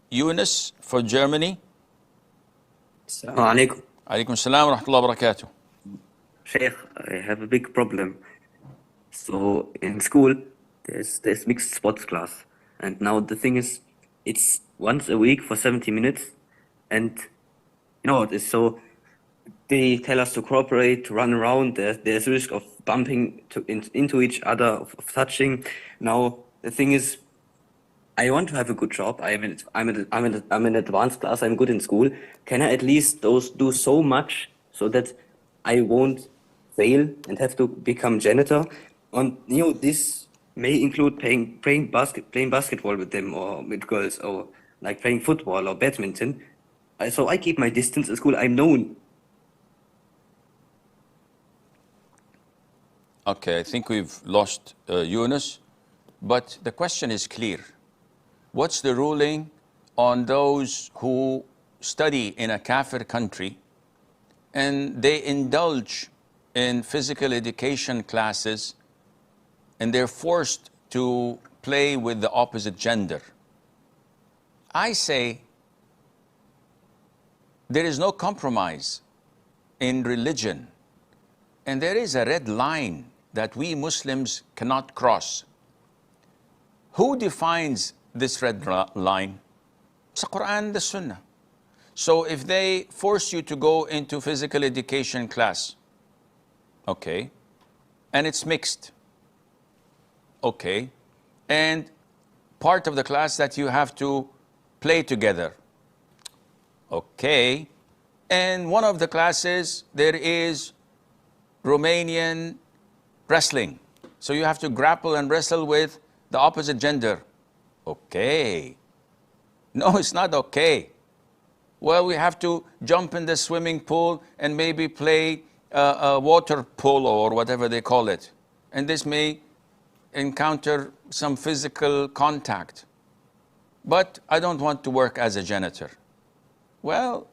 Yunus for Germany. Assalamu alaikum. Alaikum salam wa rahmatullahi wa barakatuh. Sheikh, I have a big problem. So in school, there's mixed sports class, and now the thing is, it's once a week for 70 minutes, and it's so they tell us to cooperate, to run around. There's risk of bumping into each other, of touching. Now the thing is, I want to have a good job. I'm in advanced class. I'm good in school. Can I at least do so much so that I won't fail and have to become janitor? And this may include playing basketball with them or with girls, or like playing football or badminton. So I keep my distance at school. I'm known. Okay, I think we've lost Yunus, but the question is clear. What's the ruling on those who study in a kafir country and they indulge in physical education classes and they're forced to play with the opposite gender? I say there is no compromise in religion, and there is a red line that we Muslims cannot cross. Who defines this red line? It's the Qur'an and the Sunnah. So if they force you to go into physical education class, okay, and it's mixed, okay, and part of the class that you have to play together, okay, and one of the classes there is Romanian wrestling, so you have to grapple and wrestle with the opposite gender. Okay. No, it's not okay. Well, we have to jump in the swimming pool and maybe play a water polo or whatever they call it. And this may encounter some physical contact. But I don't want to work as a janitor. Well,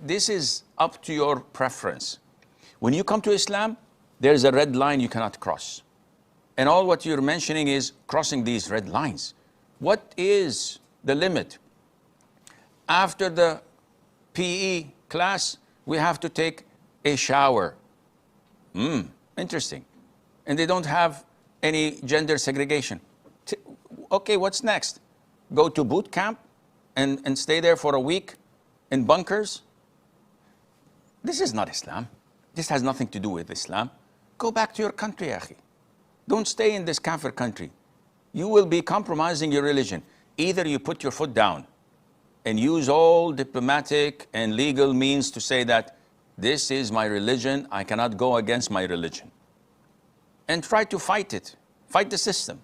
this is up to your preference. When you come to Islam, there's a red line you cannot cross. And all what you're mentioning is crossing these red lines. What is the limit? After the PE class, we have to take a shower. Interesting. And they don't have any gender segregation. Okay, what's next? Go to boot camp and stay there for a week in bunkers? This is not Islam. This has nothing to do with Islam. Go back to your country, akhi. Don't stay in this kafir country. You will be compromising your religion. Either you put your foot down and use all diplomatic and legal means to say that this is my religion, I cannot go against my religion. And try to fight it, fight the system,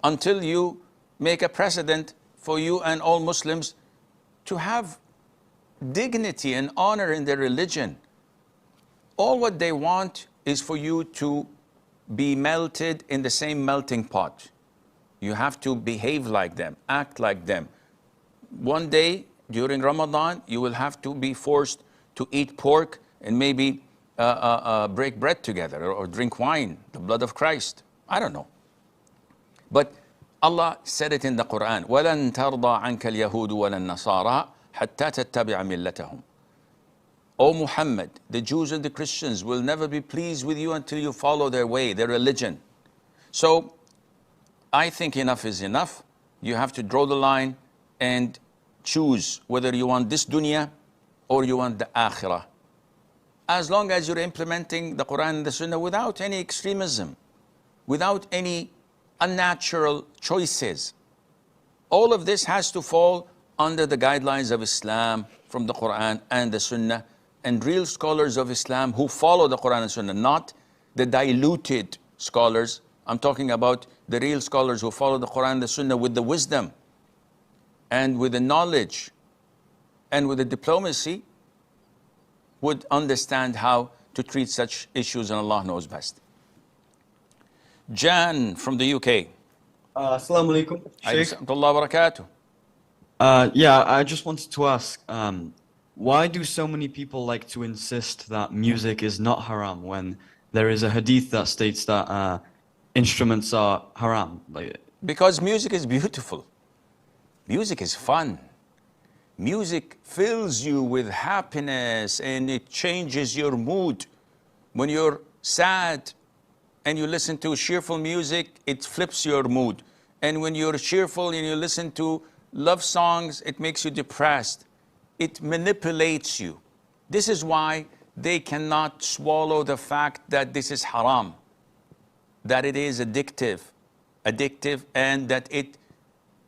until you make a precedent for you and all Muslims to have dignity and honor in their religion. All what they want is for you to be melted in the same melting pot. You have to behave like them, act like them. One day during Ramadan, you will have to be forced to eat pork and maybe break bread together or drink wine, the blood of Christ. I don't know. But Allah said it in the Quran, وَلَن تَرْضَى عَنْكَ الْيَهُودُ وَلَا النَّصَارَى حَتَّى تَتَّبِعَ مِلَّتَهُمْ. O Muhammad, the Jews and the Christians will never be pleased with you until you follow their way, their religion. So I think enough is enough. You have to draw the line and choose whether you want this dunya or you want the akhirah. As long as you're implementing the Quran and the Sunnah without any extremism, without any unnatural choices. All of this has to fall under the guidelines of Islam from the Quran and the Sunnah, and real scholars of Islam who follow the Quran and Sunnah, not the diluted scholars. I'm talking about the real scholars who follow the Quran and the Sunnah with the wisdom and with the knowledge and with the diplomacy, would understand how to treat such issues, and Allah knows best. Jan from the UK. Assalamu alaikum, Sheikh. Barakatuh. Yeah, I just wanted to ask, why do so many people like to insist that music is not haram when there is a hadith that states that instruments are haram? Because music is beautiful. Music is fun. Music fills you with happiness and it changes your mood. When you're sad and you listen to cheerful music, it flips your mood. And when you're cheerful and you listen to love songs, it makes you depressed. It manipulates you. This is why they cannot swallow the fact that this is haram, that it is addictive, and that it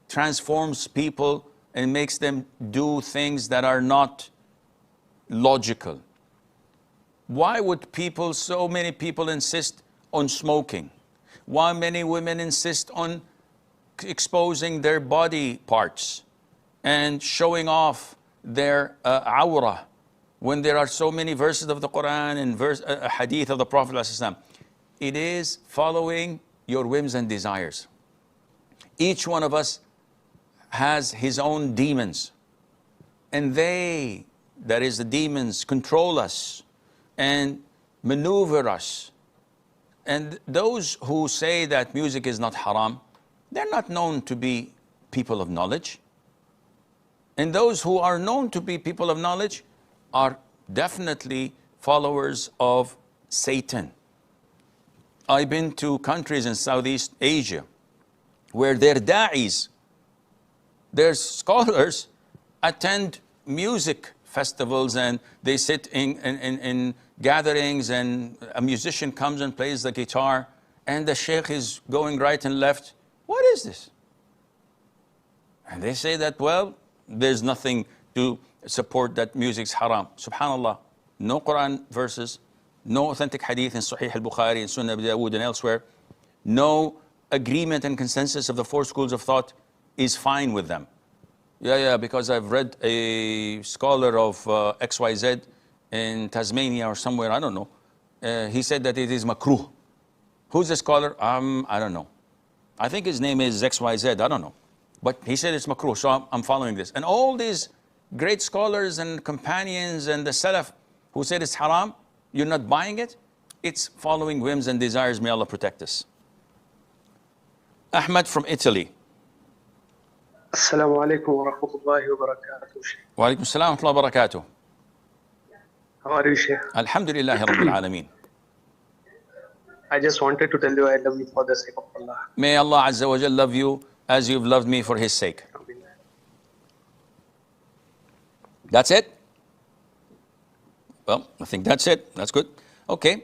transforms people and makes them do things that are not logical. Why would people, so many people insist on smoking? Why many women insist on exposing their body parts and showing off their awrah when there are so many verses of the Qur'an and hadith of the Prophet ﷺ? It is following your whims and desires. Each one of us has his own demons, and they, that is the demons, control us and maneuver us. And those who say that music is not haram, they're not known to be people of knowledge. And those who are known to be people of knowledge are definitely followers of Satan. I've been to countries in Southeast Asia where their da'is, their scholars, attend music festivals and they sit in gatherings and a musician comes and plays the guitar and the sheikh is going right and left. What is this? And they say that, well, there's nothing to support that music's haram. Subhanallah, no Quran verses, no authentic hadith in Sahih al-Bukhari and Sunnah Abu Dawood and elsewhere, no agreement and consensus of the four schools of thought is fine with them. Yeah, because I've read a scholar of XYZ in Tasmania or somewhere, I don't know. He said that it is makruh. Who's the scholar? I don't know. I think his name is XYZ, I don't know. But he said it's makruh, so I'm following this. And all these great scholars and companions and the Salaf who said it's haram, you're not buying it? It's following whims and desires. May Allah protect us. Ahmed from Italy. Assalamu alaikum wa rahmatullahi wa barakatuh. Wa alaikum assalam wa rahmatullahi wa barakatuh. How are you, Sheikh? Alhamdulillah Rabbil Alameen. I just wanted to tell you I love you for the sake of Allah. May Allah Azza wa Jal love you as you've loved me for His sake. That's it? Well, I think that's it. That's good. Okay.